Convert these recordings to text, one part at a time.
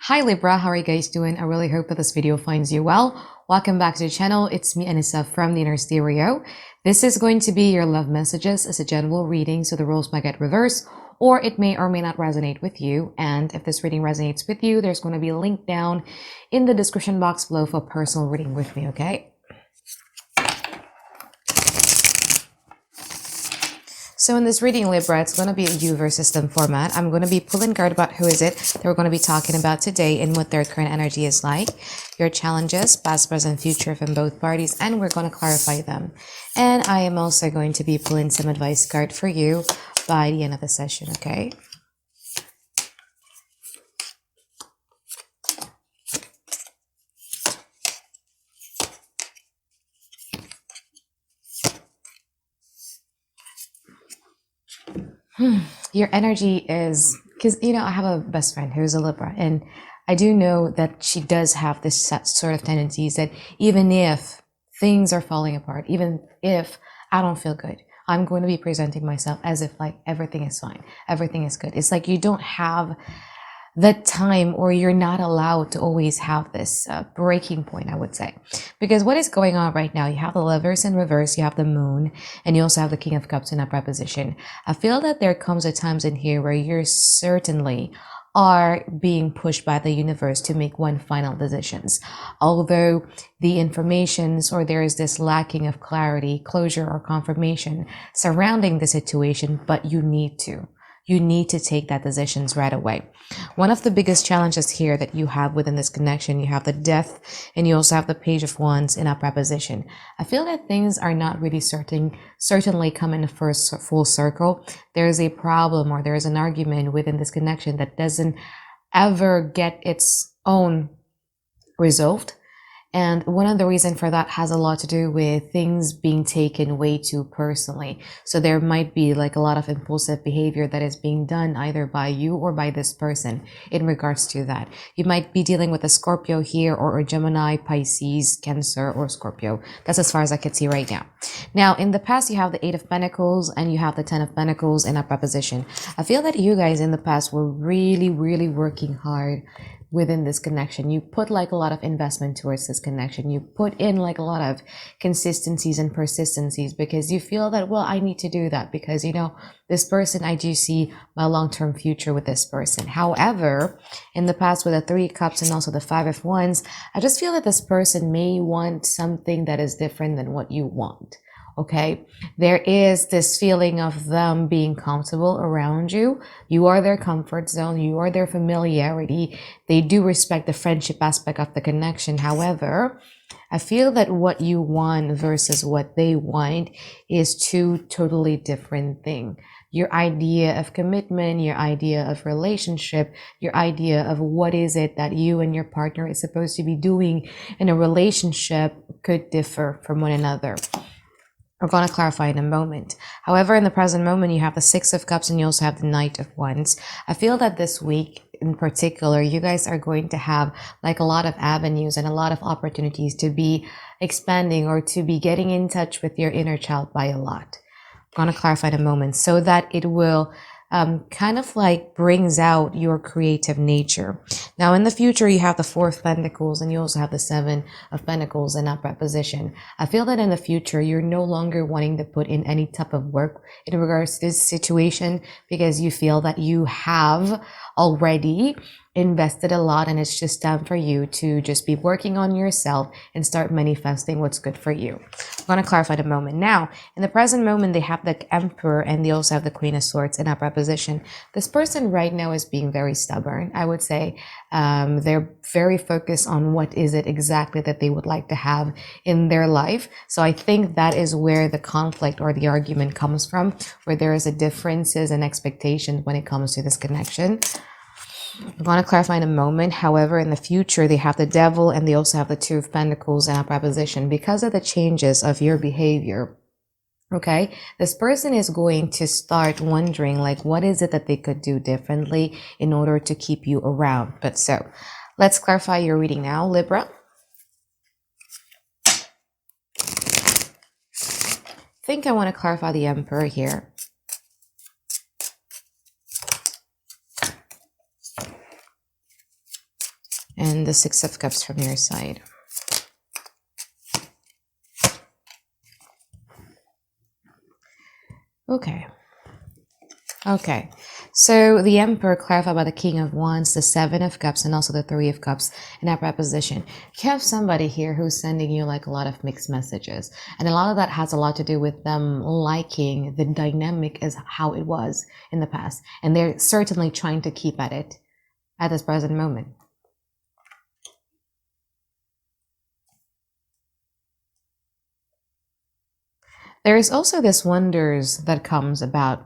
Hi Libra, how are you guys doing? I really hope that this video finds you well. Welcome back to the channel. It's me, Anisa from the Inner Stereo. This is going to be your love messages as a general reading, so the roles might get reversed, or it may or may not resonate with you. And if this reading resonates with you, there's going to be a link down in the description box below for a personal reading with me, okay? So in this reading, Libra, it's going to be a you versus them format. I'm going to be pulling card about who is it that we're going to be talking about today and what their current energy is like, your challenges, past, present, future from both parties, and we're going to clarify them. And I am also going to be pulling some advice card for you by the end of the session, okay? Your energy is, because, I have a best friend who's a Libra, and I do know that she does have this sort of tendencies that even if things are falling apart, even if I don't feel good, I'm going to be presenting myself as if like everything is fine, everything is good. It's like you don't have that time, or you're not allowed to always have this breaking point, I would say, because what is going on right now, you have the Lovers in reverse, you have the Moon, and you also have the King of Cups in upright position. I feel that there comes a times in here where you're certainly are being pushed by the universe to make one final decisions, although the informations, or there is this lacking of clarity, closure, or confirmation surrounding the situation, but you need to take that decisions right away. One of the biggest challenges here that you have within this connection, you have the Death, and you also have the Page of Wands in upright position. I feel that things are not really certainly come in a first full circle. There is a problem, or there is an argument within this connection that doesn't ever get its own resolved. And one of the reasons for that has a lot to do with things being taken way too personally. So there might be like a lot of impulsive behavior that is being done either by you or by this person in regards to that. You might be dealing with a Scorpio here, or a Gemini, Pisces, Cancer, or Scorpio. That's as far as I can see right now. Now, in the past, you have the Eight of Pentacles and you have the Ten of Pentacles in upright position. I feel that you guys in the past were really, really working hard within this connection. You put like a lot of investment towards this connection. You put in like a lot of consistencies and persistencies because you feel that, well, I need to do that because, this person, I do see my long-term future with this person. However, in the past with the Three of Cups and also the Five of Wands, I just feel that this person may want something that is different than what you want. Okay, there is this feeling of them being comfortable around you. You are their comfort zone. You are their familiarity. They do respect the friendship aspect of the connection. However, I feel that what you want versus what they want is two totally different things. Your idea of commitment, your idea of relationship, your idea of what is it that you and your partner is supposed to be doing in a relationship could differ from one another. We're going to clarify in a moment. However, in the present moment, you have the Six of Cups and you also have the Knight of Wands. I feel that this week in particular, you guys are going to have like a lot of avenues and a lot of opportunities to be expanding or to be getting in touch with your inner child by a lot. I'm going to clarify in a moment so that it will kind of like brings out your creative nature. Now in the future, you have the Four of Pentacles and you also have the Seven of Pentacles in upright position. I feel that in the future, you're no longer wanting to put in any type of work in regards to this situation because you feel that you have already invested a lot and it's just time for you to just be working on yourself and start manifesting what's good for you. I'm going to clarify the moment. Now, in the present moment, they have the Emperor and they also have the Queen of Swords in upright position. This person right now is being very stubborn, I would say. They're very focused on what is it exactly that they would like to have in their life. So I think that is where the conflict or the argument comes from, where there is a differences and expectations when it comes to this connection. I'm going to clarify in a moment. However, in the future, they have the Devil and they also have the Two of Pentacles in upright position. Because of the changes of your behavior, okay, this person is going to start wondering, like, what is it that they could do differently in order to keep you around? But so, let's clarify your reading now, Libra. I think I want to clarify the Emperor here. and the Six of Cups from your side. Okay. So the Emperor clarified by the King of Wands, the Seven of Cups, and also the Three of Cups in that preposition. You have somebody here who's sending you like a lot of mixed messages, and a lot of that has a lot to do with them liking the dynamic as how it was in the past, and they're certainly trying to keep at it at this present moment. There is also this wonders that comes about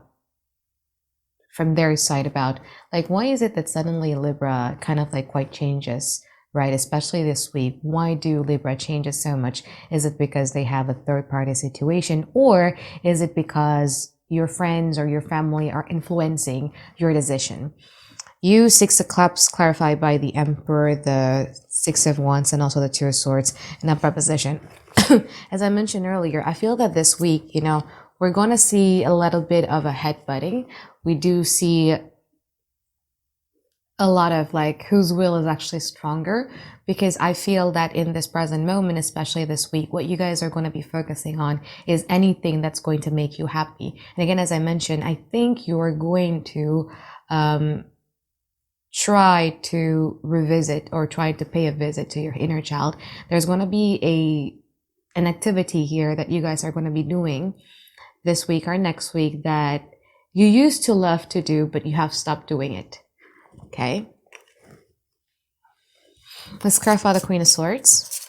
from their side about like, why is it that suddenly Libra kind of like quite changes, right? Especially this week. Why do Libra changes so much? Is it because they have a third party situation, or is it because your friends or your family are influencing your decision? You, Six of Cups clarified by the Emperor, the Six of Wands, and also the Two of Swords in that preposition. As I mentioned earlier, I feel that this week, we're going to see a little bit of a headbutting. We do see a lot of like whose will is actually stronger, because I feel that in this present moment, especially this week, what you guys are going to be focusing on is anything that's going to make you happy. And again, as I mentioned, I think you're going to try to revisit or try to pay a visit to your inner child. There's going to be an activity here that you guys are going to be doing this week or next week that you used to love to do, but you have stopped doing it. Okay. Let's clarify the Queen of Swords.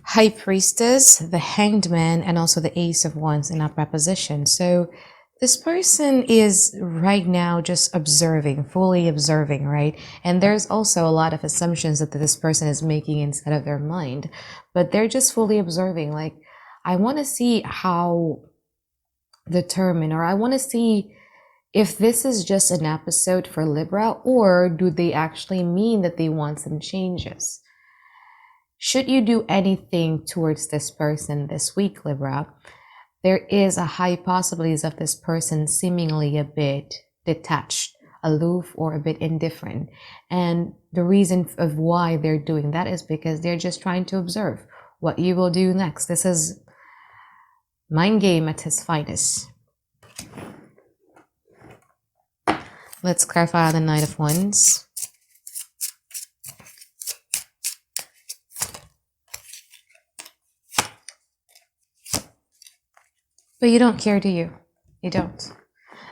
High Priestess, the Hanged Man, and also the Ace of Wands in our preposition. So this person is right now just observing, fully observing, right? And there's also a lot of assumptions that this person is making inside of their mind, but they're just fully observing. Like, I want to see how determined, or I want to see if this is just an episode for Libra, or do they actually mean that they want some changes? Should you do anything towards this person this week, Libra, there is a high possibilities of this person seemingly a bit detached, aloof, or a bit indifferent. And the reason of why they're doing that is because they're just trying to observe what you will do next. This is mind game at its finest. Let's clarify the Knight of Wands. But you don't care, do you? You don't.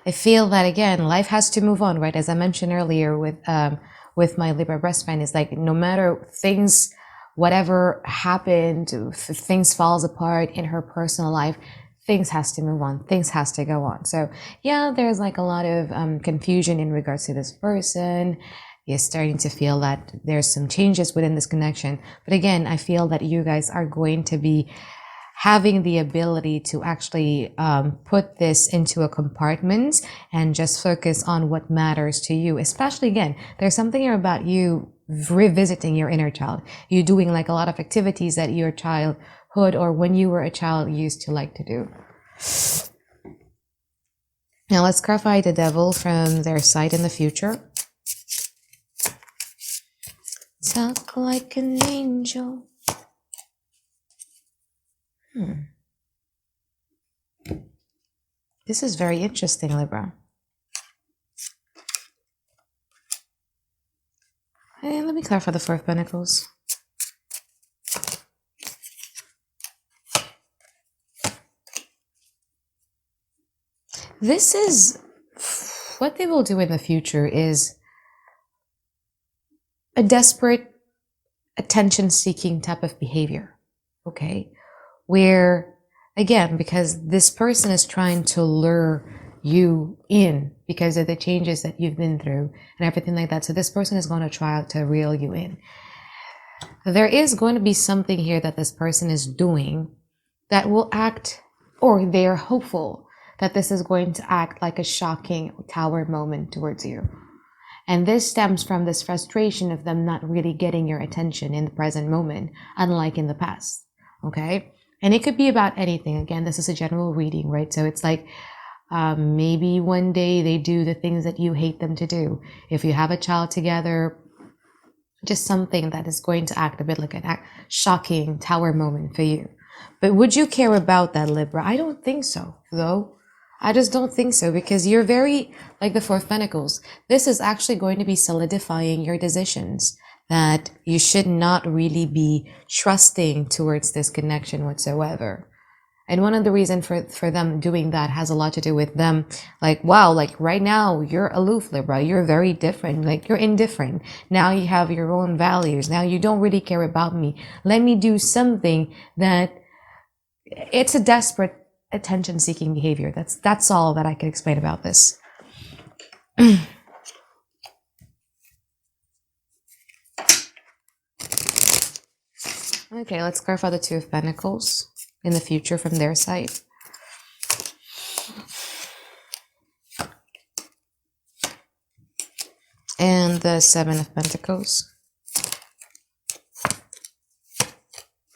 I feel that, again, life has to move on, right? As I mentioned earlier with my Libra best friend, is like, no matter things, whatever happened, if things falls apart in her personal life, things has to move on. Things has to go on. So yeah, there's like a lot of confusion in regards to this person. You're starting to feel that there's some changes within this connection. But again, I feel that you guys are going to be having the ability to actually put this into a compartment and just focus on what matters to you. Especially, again, there's something here about you revisiting your inner child. You doing like a lot of activities that your childhood or when you were a child used to like to do. Now let's clarify the Devil from their side in the future. Talk like an angel. This is very interesting, Libra. And let me clarify the Four of Pentacles. This is what they will do in the future, is a desperate attention-seeking type of behavior. Okay? Where, again, because this person is trying to lure you in because of the changes that you've been through and everything like that. So this person is going to try to reel you in. There is going to be something here that this person is doing that will act, or they are hopeful that this is going to act like a shocking tower moment towards you. And this stems from this frustration of them not really getting your attention in the present moment, unlike in the past. Okay? And it could be about anything. Again, this is a general reading, right? So it's like Maybe one day they do the things that you hate them to do. If you have a child together, just something that is going to act a bit like a shocking tower moment for you. But would you care about that, Libra? I don't think so, though. I just don't think so, because you're very, like the Four of Pentacles, this is actually going to be solidifying your decisions that you should not really be trusting towards this connection whatsoever. And one of the reasons for them doing that has a lot to do with them, like, wow, like right now you're aloof, Libra. You're very different. Like you're indifferent. Now you have your own values. Now you don't really care about me. Let me do something that it's a desperate attention seeking behavior. That's all that I can explain about this. Okay, let's clarify the Two of Pentacles in the future from their side. And the Seven of Pentacles.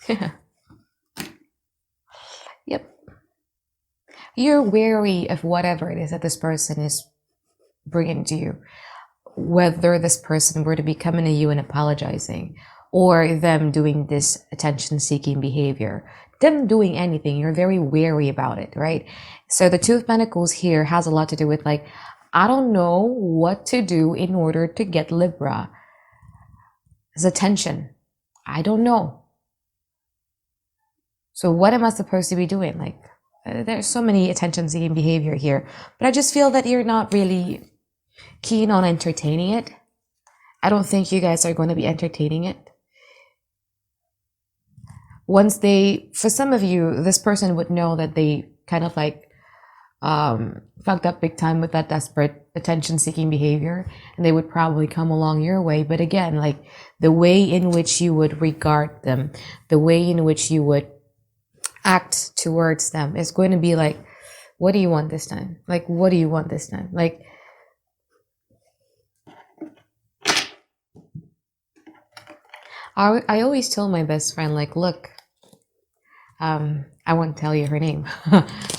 Yep. You're wary of whatever it is that this person is bringing to you. Whether this person were to be coming to you and apologizing, or them doing this attention-seeking behavior, them doing anything, you're very wary about it, right? So the Two of Pentacles here has a lot to do with like, I don't know what to do in order to get Libra's attention. I don't know. So what am I supposed to be doing? Like, there's so many attention-seeking behavior here, but I just feel that you're not really keen on entertaining it. I don't think you guys are going to be entertaining it. Once for some of you, this person would know that they kind of like fucked up big time with that desperate attention-seeking behavior, and they would probably come along your way. But again, like the way in which you would regard them, the way in which you would act towards them is going to be like, what do you want this time? Like, what do you want this time? Like, I always tell my best friend, like, look, I won't tell you her name.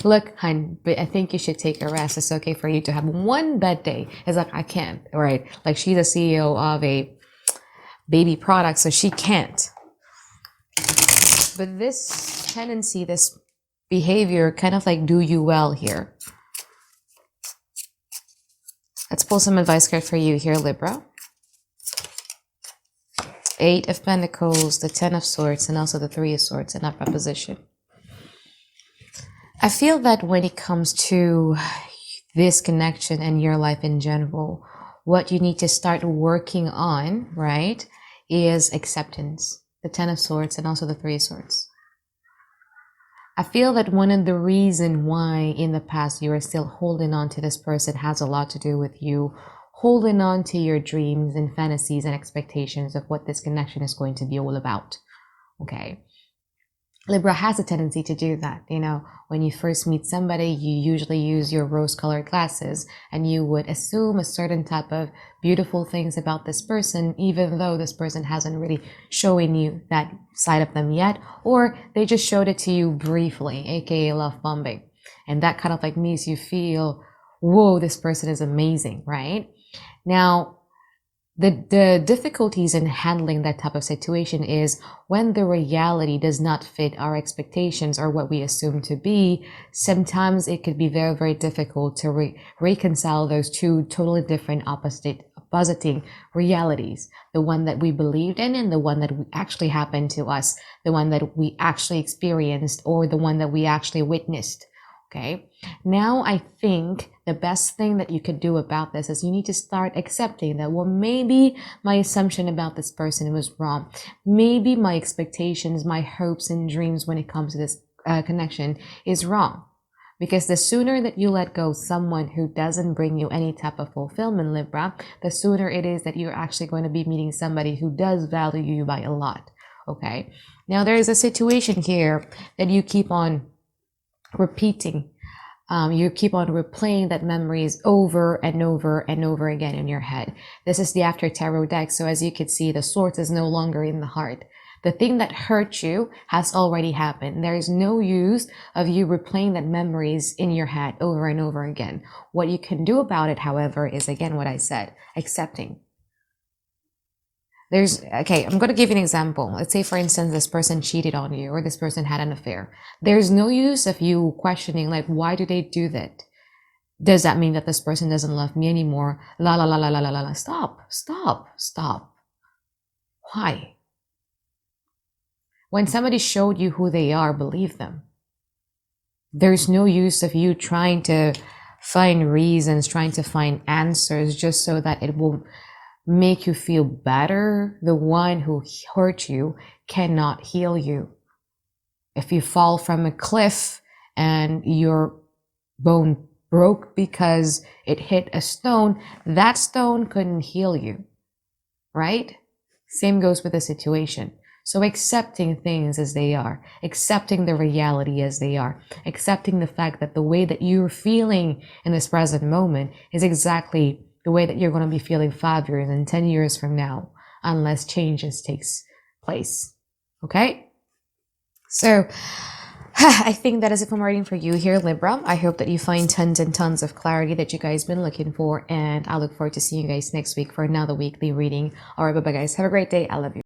Look, hun, but I think you should take a rest. It's okay for you to have one bad day. It's like, I can't, right? Like, she's a CEO of a baby product, so she can't. But this tendency, this behavior kind of like do you well here. Let's pull some advice card for you here, Libra. Eight of Pentacles, the Ten of Swords, and also the Three of Swords in that proposition. I feel that when it comes to this connection and your life in general, what you need to start working on, right, is acceptance. The Ten of Swords and also the Three of Swords. I feel that one of the reasons why in the past you are still holding on to this person has a lot to do with you holding on to your dreams and fantasies and expectations of what this connection is going to be all about. Okay. Libra has a tendency to do that. You know, when you first meet somebody, you usually use your rose-colored glasses and you would assume a certain type of beautiful things about this person, even though this person hasn't really shown you that side of them yet, or they just showed it to you briefly, aka love bombing. And that kind of like makes you feel, whoa, this person is amazing, right? Now, the difficulties in handling that type of situation is when the reality does not fit our expectations or what we assume to be. Sometimes it could be very, very difficult to reconcile those two totally different opposing realities. The one that we believed in and the one that actually happened to us. The one that we actually experienced or the one that we actually witnessed. Okay. Now I think the best thing that you could do about this is you need to start accepting that, well, maybe my assumption about this person was wrong. Maybe my expectations, my hopes and dreams when it comes to this connection is wrong. Because the sooner that you let go someone who doesn't bring you any type of fulfillment, Libra, the sooner it is that you're actually going to be meeting somebody who does value you by a lot. Okay. Now there is a situation here that you keep on repeating. You keep on replaying that memories over and over and over again in your head. This is the After Tarot deck. So as you can see, the Swords is no longer in the heart. The thing that hurt you has already happened. There is no use of you replaying that memories in your head over and over again. What you can do about it, however, is again what I said, accepting. Okay, I'm going to give you an example. Let's say, for instance, this person cheated on you or this person had an affair. There's no use of you questioning, like, why do they do that? Does that mean that this person doesn't love me anymore? La la la la la la la. Stop. Why? When somebody showed you who they are, believe them. There's no use of you trying to find reasons, trying to find answers just so that it will make you feel better. The one who hurt you cannot heal you. If you fall from a cliff and your bone broke because it hit a stone, that stone couldn't heal you, right? Same goes with the situation. So accepting things as they are, accepting the reality as they are, accepting the fact that the way that you're feeling in this present moment is exactly the way that you're going to be feeling 5 years and 10 years from now, unless changes takes place. Okay? So I think that is it from reading for you here, Libra. I hope that you find tons and tons of clarity that you guys been looking for, and I look forward to seeing you guys next week for another weekly reading. All right, bye-bye guys. Have a great day. I love you.